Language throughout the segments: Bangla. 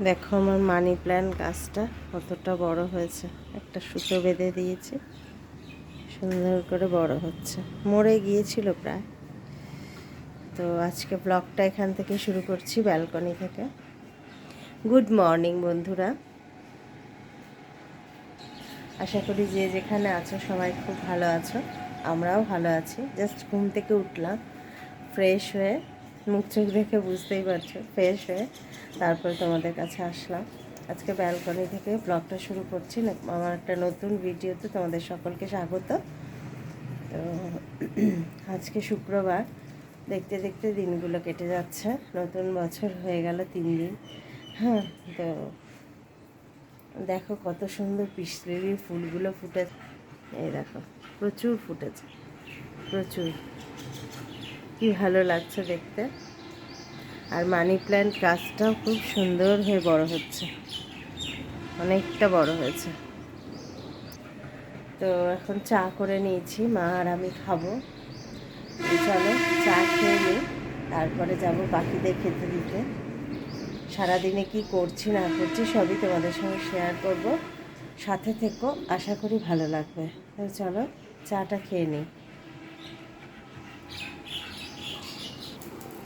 দেখো আমার মানি প্ল্যান্ট গাছটা কতটা বড় হয়েছে। একটা সুতো বেঁধে দিয়েছি, সুন্দর করে বড় হচ্ছে। মরে গিয়েছিল প্রায়। তো আজকে ব্লগটা এখান থেকে শুরু করছি, ব্যালকনি থেকে। গুড মর্নিং বন্ধুরা, আশা করি যে যেখানে আছো সবাই খুব ভালো আছো। আমরাও ভালো আছি। জাস্ট ঘুম থেকে উঠলাম, ফ্রেশ হয়ে, মুখ চোখ দেখে বুঝতেই পারছো ফ্রেশ হয়ে তারপর তোমাদের কাছে আসলাম। আজকে ব্যালকনি থেকে ব্লগটা শুরু করছি। আমার একটা নতুন ভিডিওতে তোমাদের সকলকে স্বাগত। তো আজকে শুক্রবার, দেখতে দেখতে দিনগুলো কেটে যাচ্ছে। নতুন বছর হয়ে গেল 3 দিন। হ্যাঁ, তো দেখো কত সুন্দর পিস লিলির ফুলগুলো ফুটেছে। এই দেখো, প্রচুর ফুটেছে, প্রচুর। কি ভালো লাগছে দেখতে। আর মানি প্ল্যান্ট গাছটাও খুব সুন্দর হয়ে বড় হচ্ছে, অনেকটা বড় হয়েছে। তো এখন চা করে নিয়েছি, মা আর আমি খাবো। চলো চা খেয়ে নিই, তারপরে যাব পাখিদের খেতে দিতে। সারাদিনে কি করছি না করছি সবই তোমাদের সঙ্গে শেয়ার করব। সাথে থেকো, আশা করি ভালো লাগবে। তো চলো চাটা খেয়ে নিই।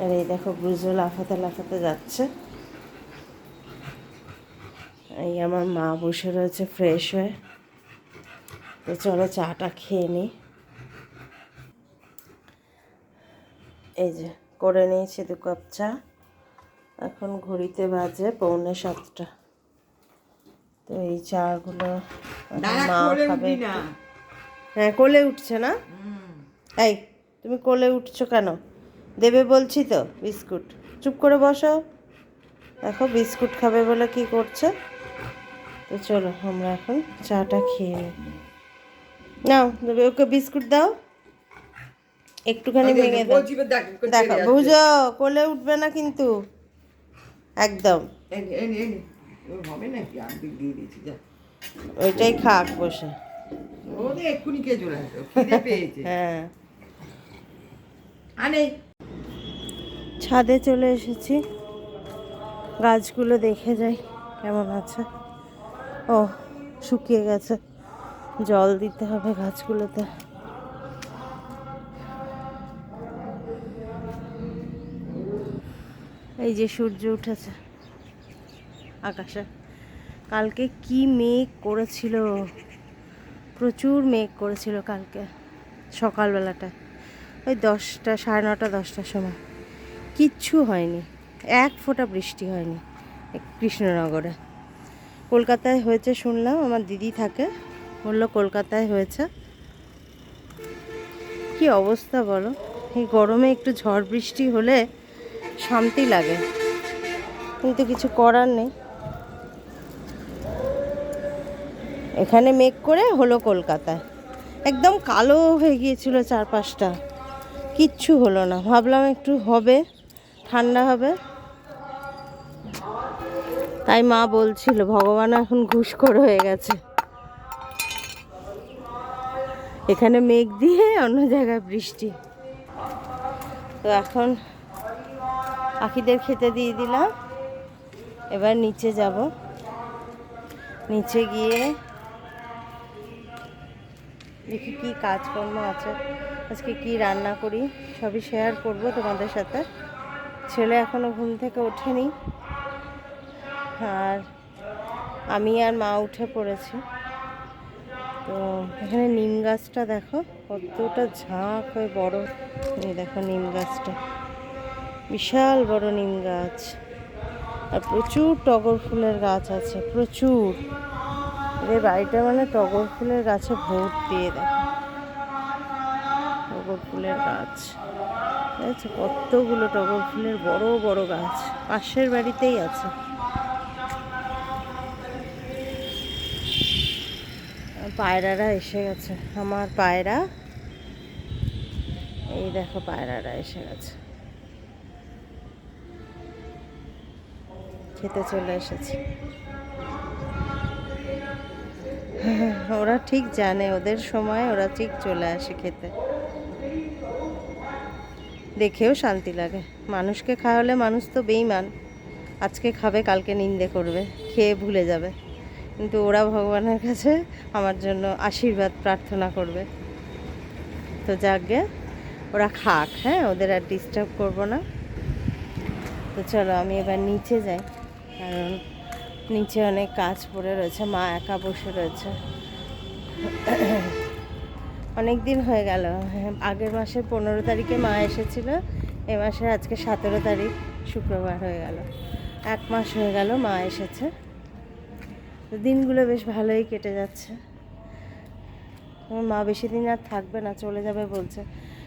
আর এই দেখো ব্রুজো লাফাতে লাফাতে যাচ্ছে। এই আমার মা বসে রয়েছে ফ্রেশ হয়ে। তো চলো চাটা খেয়ে নিই। এই যে করে নিয়েছি 2 কাপ চা। এখন ঘড়িতে বাজে 6:45। তো এই চাগুলো মা খাবে। হ্যাঁ, কোলে উঠছে না? এই তুমি কোলে উঠছো কেন? দেবে বলছি তো বিস্কুট। চুপ করে বসো। দেখো বিস্কুট খাবে বলে কি করছে। তো চলো আমরা এখন চাটা খেয়ে নিই। নাও, দেবে ওকে বিস্কুট দাও, একটুখানি ভেঙে দাও। দেখো বুঝো, কোলে উঠবে না কিন্তু একদম। ওইটাই খাক বসে। হ্যাঁ, ছাদে চলে এসেছি, গাছগুলো দেখে যাই কেমন আছে। ও, শুকিয়ে গেছে, জল দিতে হবে গাছগুলোতে। এই যে সূর্য উঠেছে আকাশে। কালকে কি মেঘ করেছিল, প্রচুর মেঘ করেছিল কালকে সকালবেলাটা। ওই 10টা, 9:30, 10টার সময় কিচ্ছু হয়নি, এক ফোঁটা বৃষ্টি হয়নি কৃষ্ণনগরে। কলকাতায় হয়েছে শুনলাম, আমার দিদি থাকে, বললো কলকাতায় হয়েছে। কি অবস্থা বলো, এই গরমে একটু ঝড় বৃষ্টি হলে শান্তি লাগে, কিন্তু কিছু করার নেই। এখানে মেঘ করে হলো কলকাতায়, একদম কালো হয়ে গিয়েছিল চারপাশটা, কিচ্ছু হলো না। ভাবলাম একটু হবে, ঠান্ডা হবে। তাই মা বলছিল ভগবান এখন ঘুষখোর হয়ে গেছে, এখানে মেঘ দিয়ে অন্য জায়গায় বৃষ্টি। তো এখন পাখিদের খেতে দিয়ে দিলাম, এবার নিচে যাব। নিচে গিয়ে দেখি কি কাজকর্ম আছে, আজকে কি রান্না করি সবই শেয়ার করব তোমাদের সাথে। ছেলে এখনও ঘুম থেকে ওঠেনি, আর আমি আর মা উঠে পড়েছি। তো এখানে নিম গাছটা দেখো কতটা ঝাঁক হয়ে বড়। এই দেখো নিম গাছটা, বিশাল বড় নিম গাছ। আর প্রচুর টগর ফুলের গাছ আছে, প্রচুর। এদের বাড়িটা মানে টগর ফুলের গাছে ভর্তি। দেখো টগর ফুলের গাছ, দেখছো কতগুলো টগর ফুলের বড় বড় গাছ, পাশের বাড়িতেই আছে। পায়রারা এসে গেছে, আমার পায়রা। এই দেখো পায়রারা এসে গেছে, খেতে চলে এসেছে। ওরা ঠিক জানে ওদের সময় ওরা ঠিক চলে আসে খেতে, দেখেও শান্তি লাগে। মানুষকে খাওয়ালে মানুষ তো বেইমান, আজকে খাবে, কালকে নিন্দে করবে, খেয়ে ভুলে যাবে, কিন্তু ওরা ভগবানের কাছে আমার জন্য আশীর্বাদ প্রার্থনা করবে। তো যাকগে, ওরা খাক, হ্যাঁ, ওদের আর ডিস্টার্ব করবো না। তো চলো আমি এবার নিচে যাই, কারণ নিচে অনেক কাজ পড়ে রয়েছে, মা একা বসে রয়েছে। অনেক দিন হয়ে গেল, আগের মাসের 15 তারিখে মা এসেছিল, এ মাসের আজকে 17 তারিখ, শুক্রবার হয়ে গেল, 1 মাস হয়ে গেল মা এসেছে। তো দিনগুলো বেশ ভালোই কেটে যাচ্ছে। আমার মা বেশি দিন আর থাকবে না, চলে যাবে বলছে,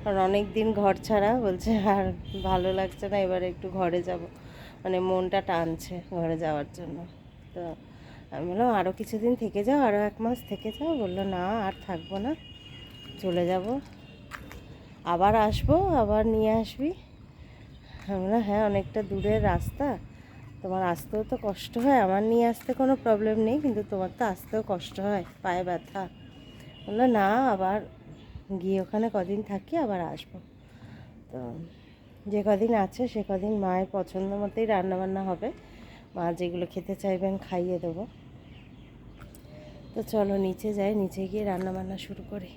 কারণ অনেক দিন ঘর ছাড়া, বলছে আর ভালো লাগছে না, এবারে একটু ঘরে যাব, মানে মনটা টানছে ঘরে যাওয়ার জন্য। তো আমি বললাম আরও কিছুদিন থেকে যাও, আরও 1 মাস থেকে যাও। বললো না আর থাকবো না, চলে যাব, আবার আসবো, আবার নিয়ে আসবি। আমি বললাম হ্যাঁ, অনেকটা দূরের রাস্তা, তোমার আসতেও তো কষ্ট হয়, আমার নিয়ে আসতে কোনো প্রবলেম নেই, কিন্তু তোমার তো আসতেও কষ্ট হয়, পায়ে ব্যথা। বললো না, আবার গিয়ে ওখানে কদিন থাকি, আবার আসবো। তো যে কদিন আছে সে কদিন মায়ের পছন্দ মতোই রান্নাবান্না হবে, মা যেগুলো খেতে চাইবেন খাইয়ে দেবো। তো চলো নিচে যাই, নিচে গিয়ে রান্নাবান্না শুরু করি।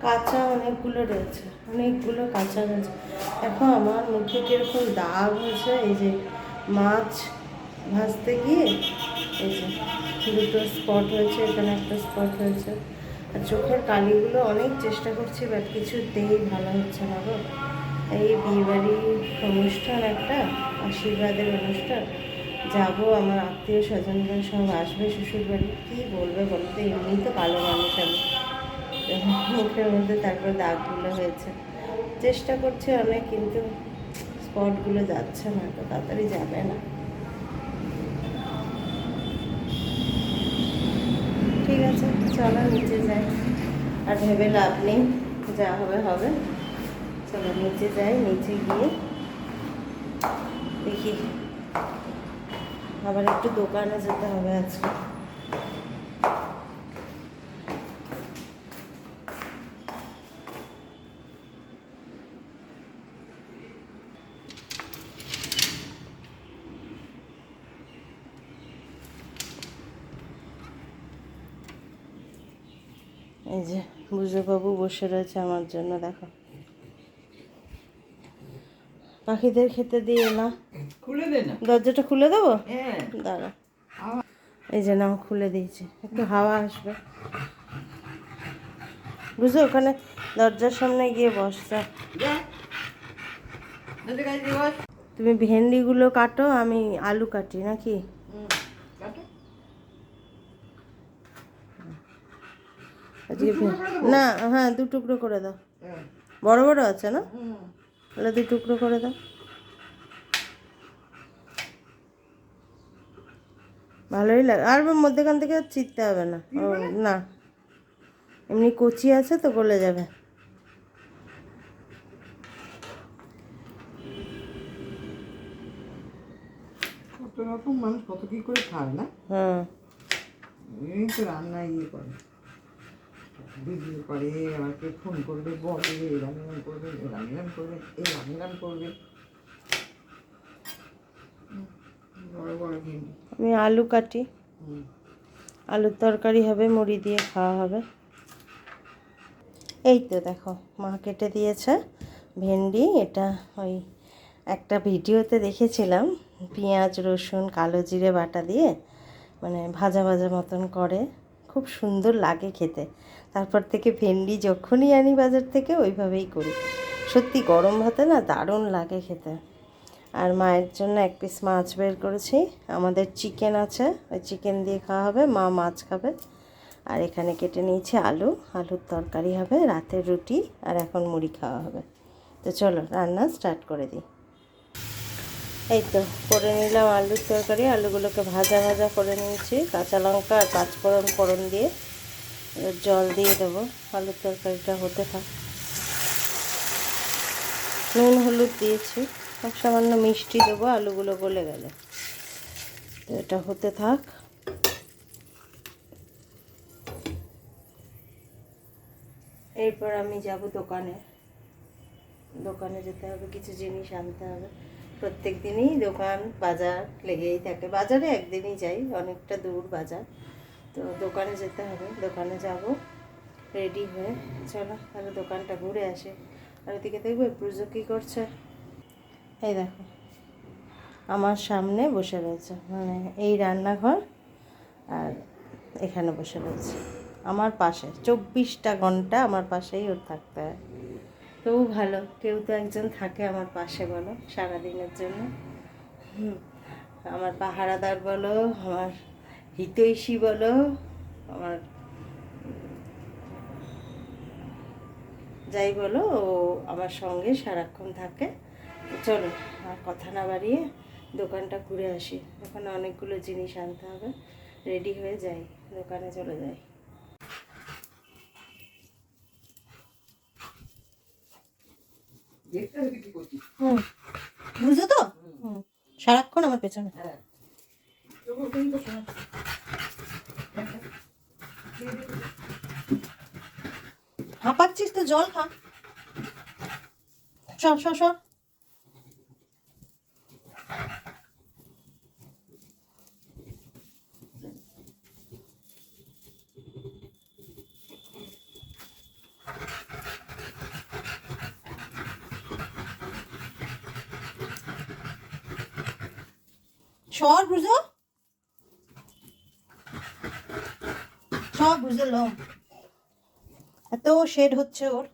কাঁচা অনেকগুলো রয়েছে, অনেকগুলো কাঁচা রয়েছে। দেখো আমার মুখে কীরকম দাগ হয়েছে, এই যে মাছ ভাজতে গিয়ে এই যে দুটো স্পট হয়েছে, এখানে একটা স্পট হয়েছে। আর চোখের কালিগুলো অনেক চেষ্টা করছি, বাট কিছুতেই ভালো হচ্ছে না গো। এই বিয়েবাড়ির অনুষ্ঠান, একটা আশীর্বাদের অনুষ্ঠান, যাবো, আমার আত্মীয় স্বজনরা সব আসবে শ্বশুরবাড়ি, কী বলবে বলতে, এমনি তো কালো মানুষ আমি, মুখের মধ্যে তারপর দাগগুলো হয়েছে। চেষ্টা করছি অনেক, কিন্তু স্পটগুলো যাচ্ছে না, তো তাড়াতাড়ি যাবে না। ঠিক আছে, চলো নিচে যাই, আর ভেবে লাভ নেই, যা হবে হবে। চলো নিচে যাই, নিচে গিয়ে দেখি, আবার একটু দোকানে যেতে হবে আজকে। এই যে বুঝবাবু বসে রয়েছে আমার জন্য, দেখো পাখিদের খেতে দিয়ে না, খুলে দে না, দরজাটা খুলে দেবো, হ্যাঁ দাঁড়া। এই যে নাও খুলে দিয়েছি, একটু হাওয়া আসবে, বুঝো, ওখানে দরজার সামনে গিয়ে বসা। তুমি ভেন্ডিগুলো কাটো, আমি আলু কাটি নাকি? আজকে না, হ্যাঁ 2 টুকরো করে দাও, বড় বড় আছে না, তাহলে 2 টুকরো করে দাও, ভালোই লাগে। আর মধ্যেখান থেকে চিরতে হবে না, ও না, এমনি কচি আছে তো গলে যাবে। কত রকম মানুষ কত কি করে খায় না, হ্যাঁ এই তো রান্না ইয়ে করে, ভিডিও করে, আবার কেউ ফোন করবে, বলে এই রান্নান করবে, এই রান্নান করবে, এই রান্নান করবে, বড় বড় ভেন্ডি। আমি আলু কাটি, আলুর তরকারি হবে, মুড়ি দিয়ে খাওয়া হবে। এই তো দেখো মা কেটে দিয়েছে ভেন্ডি, এটা ওই একটা ভিডিওতে দেখেছিলাম, পেঁয়াজ রসুন কালো জিরে বাটা দিয়ে মানে ভাজা ভাজা মতন করে, খুব সুন্দর লাগে খেতে। তারপর থেকে ভেন্ডি যখনই আনি বাজার থেকে ওইভাবেই করি, সত্যি গরম ভাতে না দারুণ লাগে খেতে। আর মায়ের জন্য 1 পিস মাছ বের করেছি, আমাদের চিকেন আছে, ওই চিকেন দিয়ে খাওয়া হবে, মা মাছ খাবে। আর এখানে কেটে নিয়েছি আলু, আলুর তরকারি হবে, রাতের রুটি, আর এখন মুড়ি খাওয়া হবে। তো চলো রান্না স্টার্ট করে দিই। এই তো করে নিলাম আলুর তরকারি। আলুগুলোকে ভাজা ভাজা করে নিয়েছি, কাঁচা লঙ্কা আর পাঁচফোড়ন ফোড়ন দিয়ে। এবার জল দিয়ে দেবো, আলুর তরকারিটা হতে থাক। নুন হলুদ দিয়েছি, খুব সামান্য মিষ্টি দেবো আলুগুলো গলে গেলে। তো এটা হতে থাক। এরপর আমি যাব দোকানে। দোকানে যেতে হবে, কিছু জিনিস আনতে হবে। প্রত্যেক দিনই দোকান বাজার লেগেই থাকে। বাজারে একদিনই যাই, অনেকটা দূর বাজার, তো দোকানে যেতে হবে। দোকানে যাব রেডি হয়ে। চলো তাহলে দোকানটা ঘুরে আসে। আর ওদিকে দেখবে পুজো কী করছে, এই দেখো আমার সামনে বসে রয়েছে, মানে এই রান্নাঘর আর এখানে বসে রয়েছে আমার পাশে। 24টা ঘন্টা আমার পাশেই ওর থাকতে হয়। তবু ভালো, কেউ তো একজন থাকে আমার পাশে, বলো, সারাদিনের জন্য। আমার পাহারাদার বলো, আমার হিতৈষী বলো, আমার যাই বলো, ও আমার সঙ্গে সারাক্ষণ থাকে। চলো আর কথা না বাড়িয়ে দোকানটা ঘুরে আসি। ওখানে অনেকগুলো জিনিস আনতে হবে। রেডি হয়ে যাই, দোকানে চলে যাই। হুম, বুঝো তো? সারাক্ষণ আমার পেছনে। হাঁপাচ্ছিস তো, জল খা। সর সর সর। সর বুঝো, সব বুঝলো। এত শেড হচ্ছে ওর,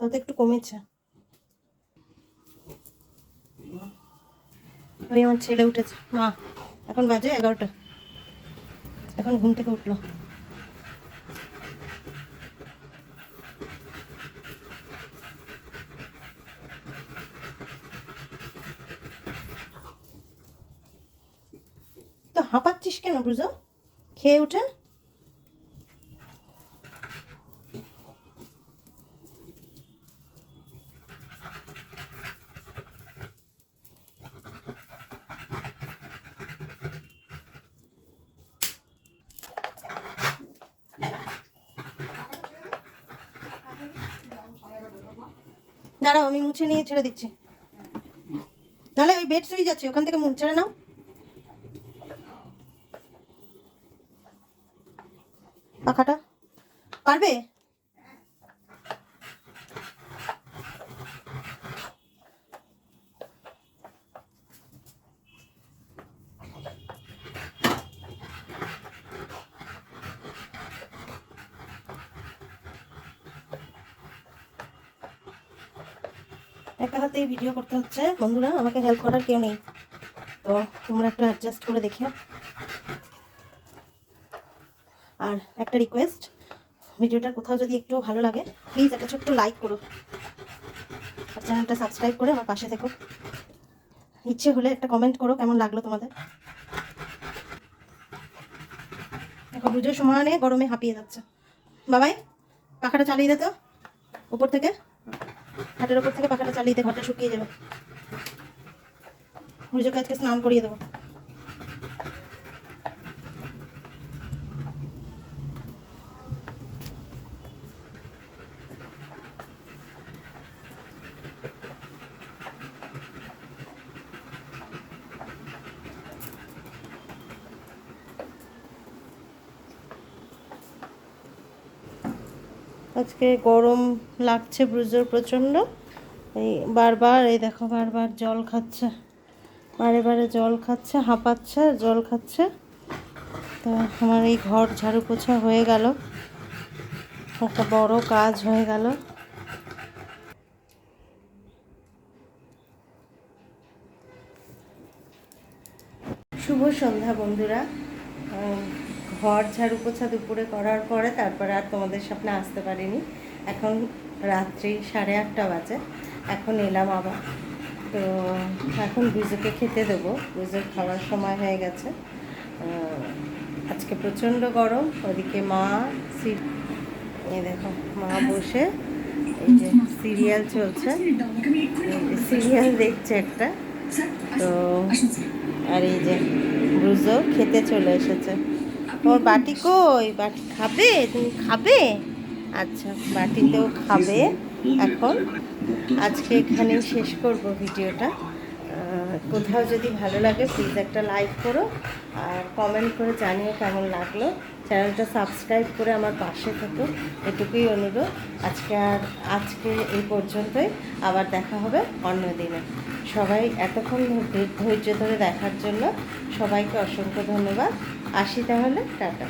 তত একটু কমেছে। ওই আমার ছেলে উঠেছে, মা এখন বাজে 11টা, এখন ঘুম থেকে উঠলো। তো হাঁপাচ্ছিস কেন বুঝো, খেয়ে উঠে। দাঁড়াও, আমি মুছে নিয়ে ছেড়ে দিচ্ছি। নাহলে ওই বেড সুইচ আছে, ওখান থেকে ছেড়ে নাও। পাখাটা পারবে? একা হাতেই ভিডিও করতে হচ্ছে বন্ধুরা, আমাকে হেল্প করার কেউ নেই, তো তোমরা একটু অ্যাডজাস্ট করে দেখিও। আর একটা রিকোয়েস্ট, ভিডিওটা কোথাও যদি একটু ভালো লাগে প্লিজ একটা ছোট্ট লাইক করো, আর চ্যানেলটা সাবস্ক্রাইব করে আমার পাশে থেকো। ইচ্ছে হলে একটা কমেন্ট করো কেমন লাগলো তোমাদের। এখন পুজোর সময় গরমে হাঁপিয়ে যাচ্ছে। বাবাই পাখাটা চালিয়ে দে তো, উপর থেকে, হাটের উপর থেকে পাখাটা চালিয়ে দে, ঘরটা শুকিয়ে যাবে। পুজোকে আজকে স্নান করিয়ে দেবো। আজকে গরম লাগছে ব্রুজোর প্রচণ্ড। এই বারবার, এই দেখো বারবার জল খাচ্ছে, বারে বারে জল খাচ্ছে, হাঁপাচ্ছে, জল খাচ্ছে। তো আমার এই ঘর ঝাড়ু পোছা হয়ে গেল, একটা বড় কাজ হয়ে গেল। শুভ সন্ধ্যা বন্ধুরা। ঘর ঝাড়ু পোছা দুপুরে করার পরে তারপরে আর তোমাদের সামনে আসতে পারিনি। এখন রাত্রি 8:30 বাজে। এখন এলাম আবার। তো এখন বুজোকে খেতে দেবো, বুজোর খাওয়ার সময় হয়ে গেছে। আজকে প্রচণ্ড গরম, ওদিকে মা এই দেখো মা বসে এই যে সিরিয়াল চলছে, সিরিয়াল দেখছে একটা। তো আর এই যে ব্রুজো খেতে চলে এসেছে। তোমার বাটি কই? বাটি খাবে? তুমি খাবে? আচ্ছা, বাটিতেও খাবে এখন। আজকে এখানেই শেষ করব ভিডিওটা। কোথাও যদি ভালো লাগে প্লিজ একটা লাইক করো, আর কমেন্ট করে জানিও কেমন লাগলো। চ্যানেলটা সাবস্ক্রাইব করে আমার পাশে থাকো, এটুকুই অনুরোধ। আজকে এই পর্যন্তই, আবার দেখা হবে অন্য দিনে। সবাই এতক্ষণ ধৈর্য ধরে দেখার জন্য সবাইকে অসংখ্য ধন্যবাদ। আসি তাহলে, টাটা।